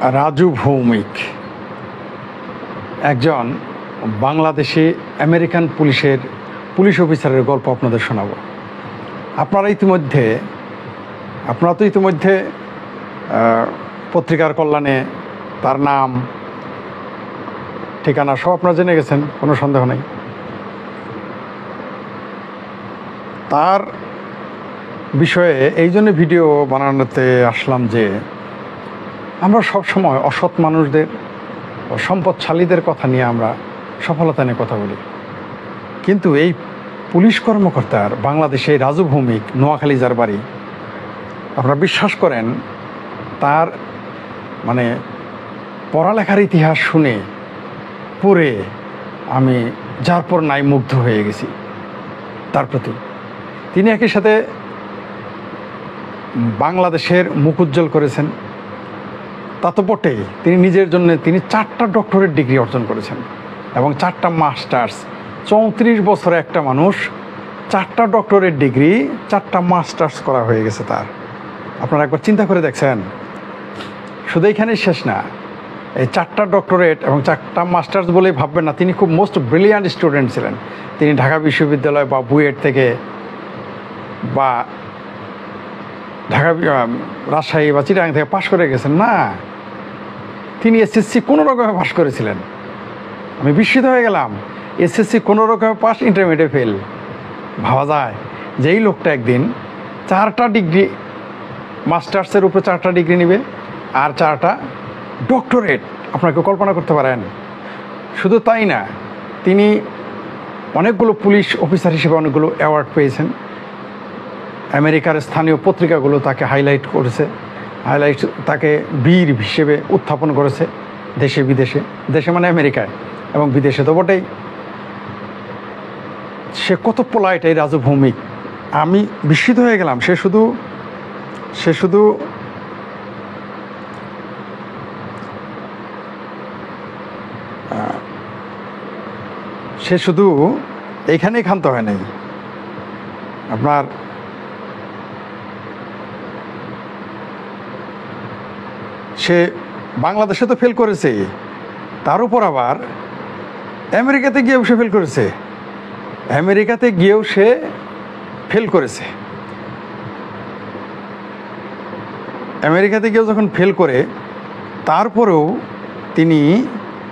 রাজু ভৌমিক একজন Bangladeshi American police অফিসারের গল্প আপনাদের শোনাবো। আপনারা তো ইতিমধ্যে পত্রিকার কল্যাণে তার নাম ঠিকানা সব আপনারা জেনে গেছেন, কোনো সন্দেহ নেই। তার বিষয়ে এই জন্য ভিডিও বানানোতে আসলাম যে আমরা সবসময় অসৎ মানুষদের ও সম্পদশালীদের কথা নিয়ে আমরা সফলতা নিয়ে কথা বলি, কিন্তু এই পুলিশ কর্মকর্তার বাংলাদেশে রাজু ভৌমিক, নোয়াখালী যার বাড়ি, আপনারা বিশ্বাস করেন তার পড়ালেখার ইতিহাস পড়ে আমি যার পর নাই মুগ্ধ হয়ে গেছি তার প্রতি। তিনি একই সাথে বাংলাদেশের মুখ উজ্জ্বল করেছেন, তা তো বটেই। তিনি নিজের জন্য 4টা ডক্টরেট ডিগ্রি অর্জন করেছেন এবং 4টা মাস্টার্স। 34 বছরে একটা মানুষ 4টা ডক্টরেট ডিগ্রি, 4টা মাস্টার্স করা হয়ে গেছে তার। আপনারা একবার চিন্তা করে দেখছেন। শুধু এইখানেই শেষ না, এই 4টা ডক্টরেট এবং 4টা মাস্টার্স বলেই ভাববেন না, তিনি খুব মোস্ট ব্রিলিয়ান্ট স্টুডেন্ট ছিলেন। তিনি ঢাকা বিশ্ববিদ্যালয় বা বুয়েট থেকে বা রাজশাহী বা চিটাগাং থেকে পাশ করে গেছেন না, তিনি এসএসসি কোনো রকমে পাশ করেছিলেন। আমি বিস্মিত হয়ে গেলাম, এসএসসি কোনো রকমে পাস, ইন্টারমিডিয়েট ফেল। ভাবা যায় যে এই লোকটা একদিন 4টা ডিগ্রি, মাস্টার্সের উপরে 4টা ডিগ্রি নেবে আর 4টা ডক্টরেট। আপনাকে কল্পনা করতে পারেন? শুধু তাই না, তিনি অনেকগুলো পুলিশ অফিসার হিসেবে অনেকগুলো অ্যাওয়ার্ড পেয়েছেন। আমেরিকার স্থানীয় পত্রিকাগুলো তাকে তাকে বীর হিসেবে উত্থাপন করেছে দেশে বিদেশে। দেশে মানে আমেরিকায়, এবং বিদেশে তো বটেই। সে কত পোলাইট এই রাজু ভৌমিক, আমি বিস্মিত হয়ে গেলাম। সে শুধু এইখানেই ক্ষান্ত হয় নাই। আপনার সে বাংলাদেশে তো ফেল করেছে, তার উপর আবার আমেরিকাতে গিয়েও সে ফেল করেছে। আমেরিকাতে গিয়েও যখন ফেল করে, তারপরেও তিনি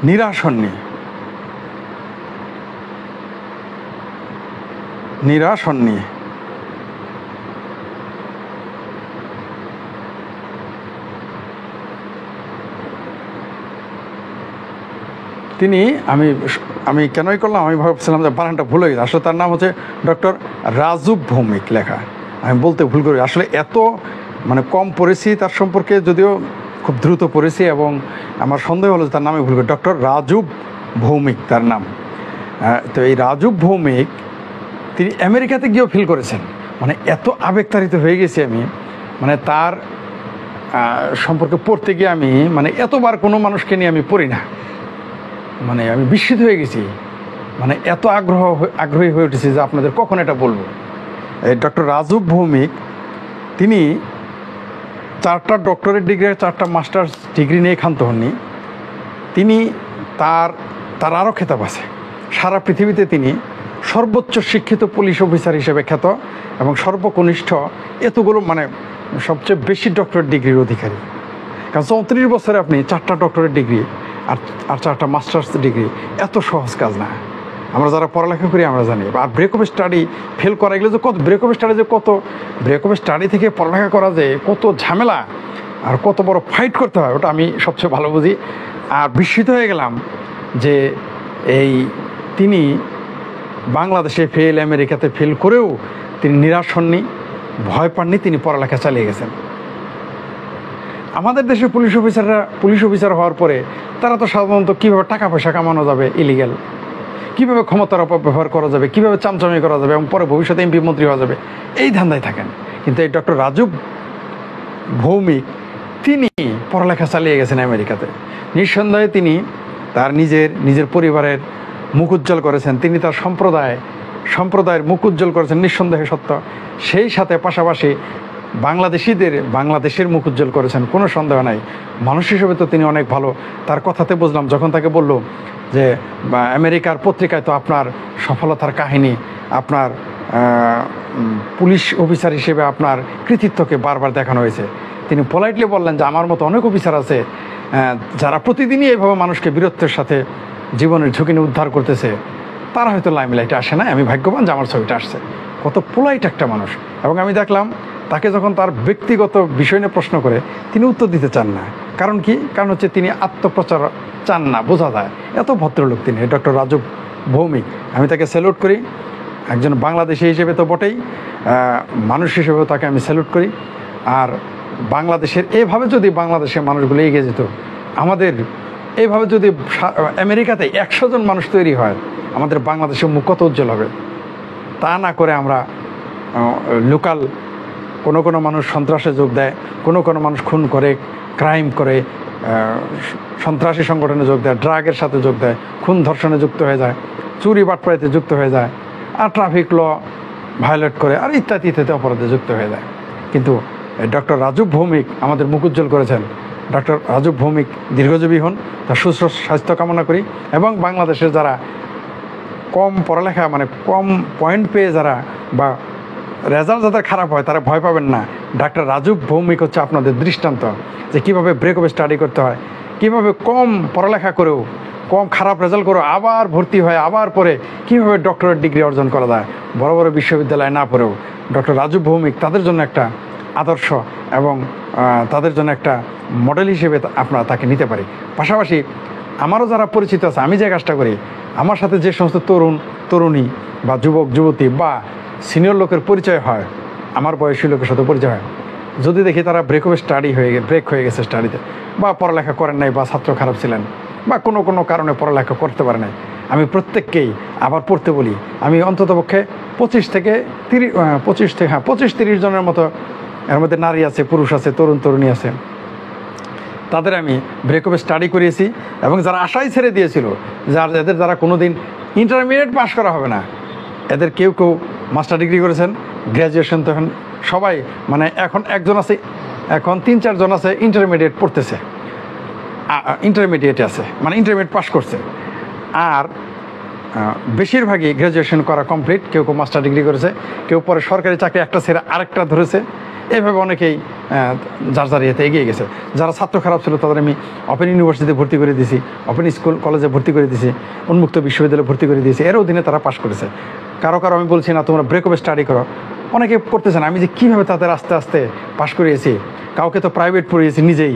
নিরাশ হননি। তিনি আমি কেনই করলাম, আমি ভাবছিলাম যে বানানটা ভুল হয়ে গেছে। আসলে তার নাম হচ্ছে ডক্টর রাজু ভৌমিক লেখা। আমি বলতে ভুল করি, আসলে এত কম পড়েছি তার সম্পর্কে, যদিও খুব দ্রুত পড়েছি, এবং আমার সন্দেহ হলো যে তার নামে ভুল করি। ডক্টর রাজু ভৌমিক তার নাম। তো এই রাজু ভৌমিক তিনি আমেরিকাতে গিয়েও ফিল করেছেন। এত আবেগতাড়িত হয়ে গেছি আমি, তার সম্পর্কে পড়তে গিয়ে আমি এতবার কোনো মানুষকে নিয়ে আমি পড়ি না। আমি বিস্মিত হয়ে গেছি, এত আগ্রহী হয়ে উঠেছি যে আপনাদের কখন এটা বলবো। এই ডক্টর রাজু ভৌমিক তিনি 4টা ডক্টরেট ডিগ্রি, 4টা মাস্টার্স ডিগ্রি নিয়ে ক্ষান্ত হননি। তিনি তার আরও খেতাব আছে। সারা পৃথিবীতে তিনি সর্বোচ্চ শিক্ষিত পুলিশ অফিসার হিসেবে খ্যাত এবং সর্বকনিষ্ঠ এতগুলো সবচেয়ে বেশি ডক্টরেট ডিগ্রির অধিকারী। কারণ 34 বছরে আপনি 4টা ডক্টরেট ডিগ্রি আর 4টা মাস্টার্স ডিগ্রি এত সহজ কাজ না। আমরা যারা পড়ালেখা করি আমরা জানি। আর ব্রেক অফ স্টাডি ফেল করা গেলে যে ব্রেক অফ স্টাডি থেকে পড়ালেখা করা যায় কত ঝামেলা আর কত বড় ফাইট করতে হয়, ওটা আমি সবচেয়ে ভালো বুঝি। আর বিস্মিত হয়ে গেলাম যে তিনি বাংলাদেশে ফেল, আমেরিকাতে ফেল করেও তিনি নিরাশ হননি, ভয় পাননি, তিনি পড়ালেখা চালিয়ে গেছেন। আমাদের দেশে পুলিশ অফিসার হওয়ার পরে তারা তো সাধারণত কীভাবে টাকা পয়সা কামানো যাবে ইলিগ্যাল, কীভাবে ক্ষমতার অপব্যবহার করা যাবে, কীভাবে চামচামি করা যাবে এবং পরে ভবিষ্যতে এমপি মন্ত্রী হওয়া যাবে, এই ধান্দায় থাকেন। কিন্তু এই ডক্টর রাজু ভৌমিক তিনি পড়ালেখা চালিয়ে গেছেন আমেরিকাতে। নিঃসন্দেহে তিনি তার নিজের পরিবারের মুখ উজ্জ্বল করেছেন, তিনি তার সম্প্রদায়ের মুখ উজ্জ্বল করেছেন, নিঃসন্দেহে সত্য। সেই সাথে পাশাপাশি বাংলাদেশের মুখ উজ্জ্বল করেছেন, কোনো সন্দেহ নাই। মানুষ হিসেবে তো তিনি অনেক ভালো। তার কথাতে বুঝলাম, যখন তাকে বলল যে আমেরিকার পত্রিকায় তো আপনার সফলতার কাহিনী, আপনার পুলিশ অফিসার হিসেবে আপনার কৃতিত্বকে বারবার দেখানো হয়েছে, তিনি পোলাইটলি বললেন যে আমার মতো অনেক অফিসার আছে যারা প্রতিদিনই এইভাবে মানুষকে বীরত্বের সাথে জীবনের ঝুঁকি নিয়ে উদ্ধার করতেছে, তারা হয়তো লাইমলাইটে আসে না, আমি ভাগ্যবান যে আমার ছবিটা আসছে। কত পোলাইট একটা মানুষ। এবং আমি দেখলাম তাকে যখন তার ব্যক্তিগত বিষয় নিয়ে প্রশ্ন করে, তিনি উত্তর দিতে চান না। কারণ কি? কারণ হচ্ছে তিনি আত্মপ্রচার চান না, বোঝা যায়। এত ভদ্রলোক তিনি, ডক্টর রাজু ভৌমিক। আমি তাকে স্যালুট করি, একজন বাংলাদেশি হিসেবে তো বটেই, মানুষ হিসেবেও তাকে আমি স্যালুট করি। আর বাংলাদেশের এইভাবে যদি বাংলাদেশের মানুষগুলো এগিয়ে যেত, আমাদের এইভাবে যদি আমেরিকাতে 100 জন মানুষ তৈরি হয়, আমাদের বাংলাদেশের মুখ কত উজ্জ্বল হবে। তা না করে আমরা লোকাল কোনো মানুষ সন্ত্রাসে যোগ দেয়, কোনো মানুষ খুন করে, ক্রাইম করে, সন্ত্রাসী সংগঠনে যোগ দেয়, ড্রাগের সাথে যোগ দেয়, খুন ধর্ষণে যুক্ত হয়ে যায়, চুরি বাটপাড়িতে যুক্ত হয়ে যায়, আর ট্রাফিক ল ভায়োলেট করে, আর ইত্যাদি অপরাধে যুক্ত হয়ে যায়। কিন্তু ডক্টর রাজু ভৌমিক আমাদের মুখ উজ্জ্বল করেছেন। ডক্টর রাজু ভৌমিক দীর্ঘজীবী হন, তার সুস্থ স্বাস্থ্য কামনা করি। এবং বাংলাদেশের যারা কম পড়ালেখা, মানে কম পয়েন্ট পেয়ে যারা বা রেজাল্ট যাদের খারাপ হয়, তারা ভয় পাবেন না। ডাক্তার রাজু ভৌমিক হচ্ছে আপনাদের দৃষ্টান্ত, যে কীভাবে ব্রেকআপে স্টাডি করতে হয়, কীভাবে কম পড়ালেখা করেও, কম খারাপ রেজাল্ট করেও আবার ভর্তি হয়, আবার পরে কীভাবে ডক্টরেট ডিগ্রি অর্জন করা যায়, বড় বড় বিশ্ববিদ্যালয়ে না পড়েও। ডক্টর রাজু ভৌমিক তাদের জন্য একটা আদর্শ এবং তাদের জন্য একটা মডেল হিসেবে আপনারা তাকে নিতে পারি। পাশাপাশি আমারও যারা পরিচিত আছে, আমি যে কাজটা করি, আমার সাথে যে সমস্ত তরুণী বা যুবক যুবতী বা সিনিয়র লোকের পরিচয় হয়, আমার বয়সী লোকের সাথে পরিচয় হয়, যদি দেখি তারা ব্রেক হয়ে গেছে স্টাডিতে, বা পড়ালেখা করেন নাই, বা ছাত্র খারাপ ছিলেন, বা কোনো কারণে পড়ালেখা করতে পারে নাই, আমি প্রত্যেককেই আবার পড়তে বলি। আমি অন্ততপক্ষে 25-30 জনের মতো, এর মধ্যে নারী আছে, পুরুষ আছে, তরুণী আছে, তাদের আমি ব্রেকআপে স্টাডি করিয়েছি। এবং যারা আশাই ছেড়ে দিয়েছিল, এদের দ্বারা কোনো দিন ইন্টারমিডিয়েট পাস করা হবে না, এদের কেউ মাস্টার ডিগ্রি করেছেন, গ্র্যাজুয়েশন। তখন সবাই, মানে এখন একজন আছে, এখন 3-4 জন আছে ইন্টারমিডিয়েট পড়তেছে, ইন্টারমিডিয়েটে আছে, মানে ইন্টারমিডিয়েট পাস করছে। আর বেশিরভাগই গ্র্যাজুয়েশন করা কমপ্লিট, কেউ মাস্টার ডিগ্রি করেছে, কেউ পরে সরকারি চাকরি একটা ছেড়ে আরেকটা ধরেছে। এইভাবে অনেকেই যার ইয়েতে এগিয়ে গেছে। যারা ছাত্র খারাপ ছিল তাদের আমি ওপেন ইউনিভার্সিটিতে ভর্তি করে দিয়েছি, ওপেন স্কুল কলেজে ভর্তি করে দিয়েছি, উন্মুক্ত বিশ্ববিদ্যালয়ে ভর্তি করে দিয়েছি, এর অধীনে তারা পাশ করেছে। কারো আমি বলছি না তোমরা ব্রেকআপে স্টাডি করো, অনেকে করতেছে না। আমি যে কীভাবে তাদের আস্তে আস্তে পাশ করিয়েছি, কাউকে তো প্রাইভেট পড়িয়েছি নিজেই,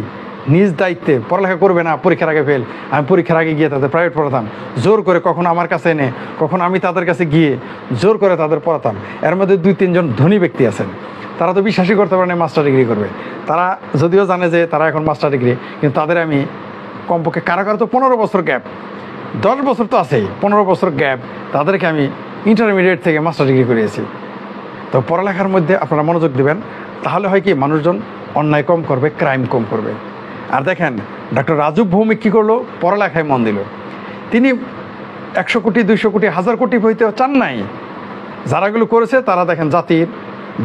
নিজ দায়িত্বে। পড়ালেখা করবে না, পরীক্ষার আগে ফেল, আমি পরীক্ষার আগে গিয়ে তাদের প্রাইভেট পড়াতাম জোর করে, কখনো আমার কাছে এনে, কখনো আমি তাদের কাছে গিয়ে জোর করে তাদের পড়াতাম। এর মধ্যে 2-3 জন ধনী ব্যক্তি আছেন, তারা তো বিশ্বাসই করতে পারে না মাস্টার ডিগ্রি করবে। তারা যদিও জানে যে তারা এখন মাস্টার ডিগ্রি, কিন্তু তাদের আমি কমপক্ষে কারো তো 15 বছর গ্যাপ, 10 বছর তো আছেই, 15 বছর গ্যাপ, তাদেরকে আমি ইন্টারমিডিয়েট থেকে মাস্টার ডিগ্রি করিয়েছি। তো পড়ালেখার মধ্যে আপনারা মনোযোগ দেবেন, তাহলে হয় কি মানুষজন অন্যায় কম করবে, ক্রাইম কম করবে। আর দেখেন ডক্টর রাজু ভৌমিক কী করলো, পড়ালেখায় মন দিল। তিনি 100 কোটি 200 কোটি 1000 কোটি হইতে চান নাই। যারাগুলো করেছে তারা দেখেন জাতির,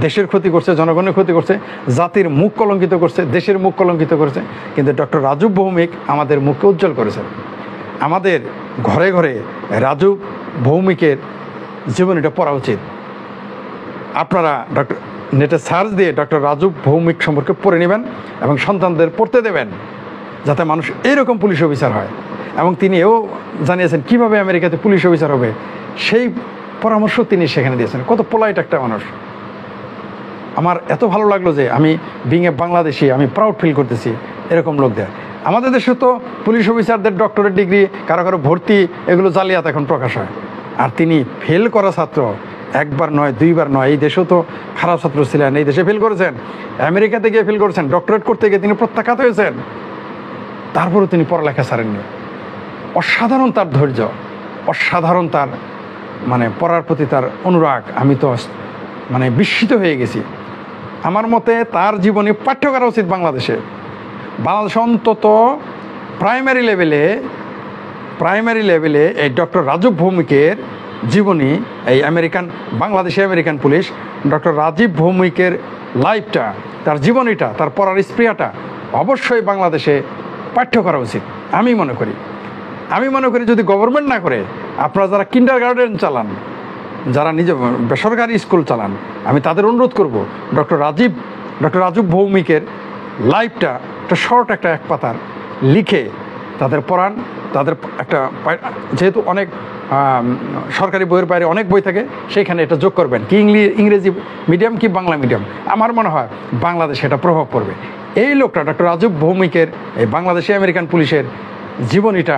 দেশের ক্ষতি করছে, জনগণের ক্ষতি করছে, জাতির মুখ কলঙ্কিত করছে, দেশের মুখ কলঙ্কিত করছে। কিন্তু ডক্টর রাজু ভৌমিক আমাদের মুখকে উজ্জ্বল করেছেন। আমাদের ঘরে ঘরে রাজু ভৌমিকের জীবনীটা পড়া উচিত। আপনারা নেটে সার্চ দিয়ে ডক্টর রাজু ভৌমিক সম্পর্কে পড়ে নেবেন এবং সন্তানদের পড়তে দেবেন, যাতে মানুষ এইরকম পুলিশ অফিসার হয়। এবং তিনি এও জানিয়েছেন কীভাবে আমেরিকাতে পুলিশ অফিসার হবে, সেই পরামর্শ তিনি সেখানে দিয়েছেন। কত পোলাইট একটা মানুষ। আমার এত ভালো লাগলো যে আমি বিং এ বাংলাদেশি, আমি প্রাউড ফিল করতেছি এরকম লোকদের। আমাদের দেশে তো পুলিশ অফিসারদের ডক্টরেট ডিগ্রি, কারো ভর্তি, এগুলো জালিয়াত এখন প্রকাশ হয়। আর তিনি ফেল করা ছাত্র, একবার নয়, দুইবার নয়, এই দেশেও তো খারাপ ছাত্র ছিলেন, এই দেশে ফেল করেছেন, আমেরিকাতে গিয়ে ফেল করেছেন, ডক্টরেট করতে গিয়ে তিনি প্রত্যাখ্যাত হয়েছেন, তারপরেও তিনি পড়ালেখা ছাড়েননি। অসাধারণ তার ধৈর্য, অসাধারণ তার মানে পড়ার প্রতি তার অনুরাগ। আমি তো মানে বিস্মিত হয়ে গেছি। আমার মতে তার জীবনী পাঠ্য করা উচিত বাংলাদেশে অন্তত প্রাইমারি লেভেলে এই ডক্টর রাজু ভৌমিকের জীবনী, এই Bangladeshi American police doctor Rajib ভৌমিকের লাইফটা তার জীবনীটা, তার পড়ার স্পৃহাটা অবশ্যই বাংলাদেশে পাঠ্য করা উচিত আমি মনে করি। যদি গভর্নমেন্ট না করে, আপনারা যারা কিন্ডারগার্টেন চালান, যারা নিজে বেসরকারি স্কুল চালান, আমি তাদের অনুরোধ করব ডক্টর রাজীব ভৌমিকের লাইফটা একটা শর্ট একটা এক পাতার লিখে তাদের পড়ান। তাদের একটা, যেহেতু অনেক সরকারি বইয়ের বাইরে অনেক বই থাকে, সেইখানে এটা যোগ করবেন কি ইংরেজি মিডিয়াম কি বাংলা মিডিয়াম। আমার মনে হয় বাংলাদেশে এটা প্রভাব পড়বে। এই লোকটা ডক্টর রাজীব ভৌমিকের এই বাংলাদেশি আমেরিকান পুলিশের জীবনীটা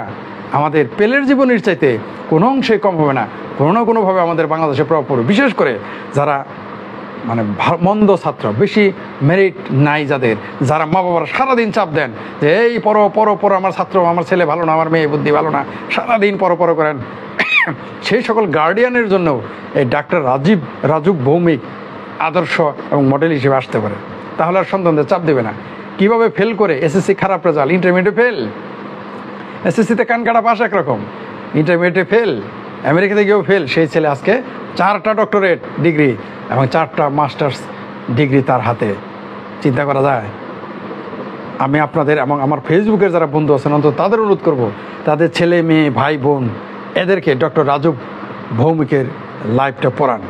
আমাদের পেলের জীবনীর চাইতে কোনো অংশে কম হবে না, কোনো না কোনোভাবে আমাদের বাংলাদেশে প্রভাব পড়বে। বিশেষ করে যারা মানে মন্দ ছাত্র, বেশি মেরিট নাই যাদের, যারা মা বাবারা সারাদিন চাপ দেন যে এই পড়ো আমার ছাত্র, আমার ছেলে ভালো না, আমার মেয়ে বুদ্ধি ভালো না, সারাদিন পড়ো করেন, সেই সকল গার্ডিয়ানের জন্য এই ডাক্তার রাজীব ভৌমিক আদর্শ এবং মডেল হিসেবে আসতে পারে। তাহলে আর সন্তানদের চাপ দেবে না। কিভাবে ফেল করে এসএসসি খারাপ রেজাল্ট, ইন্টারমিডিয়েটে ফেল, এসএসসিতে কান কাটা পাস একরকম, ইন্টারমিডিয়েটে ফেল, আমেরিকাতে গিয়েও ফেল, সেই ছেলে আজকে 4টা ডক্টরেট ডিগ্রি এবং 4টা মাস্টার্স ডিগ্রি তার হাতে। চিন্তা করা যায়? আমি আপনাদের এবং আমার ফেসবুকের যারা বন্ধু আছেন অন্তত তাদের অনুরোধ করব, তাদের ছেলে মেয়ে ভাই বোন এদেরকে ডক্টর রাজীব ভৌমিকের লাইফটা পড়ান।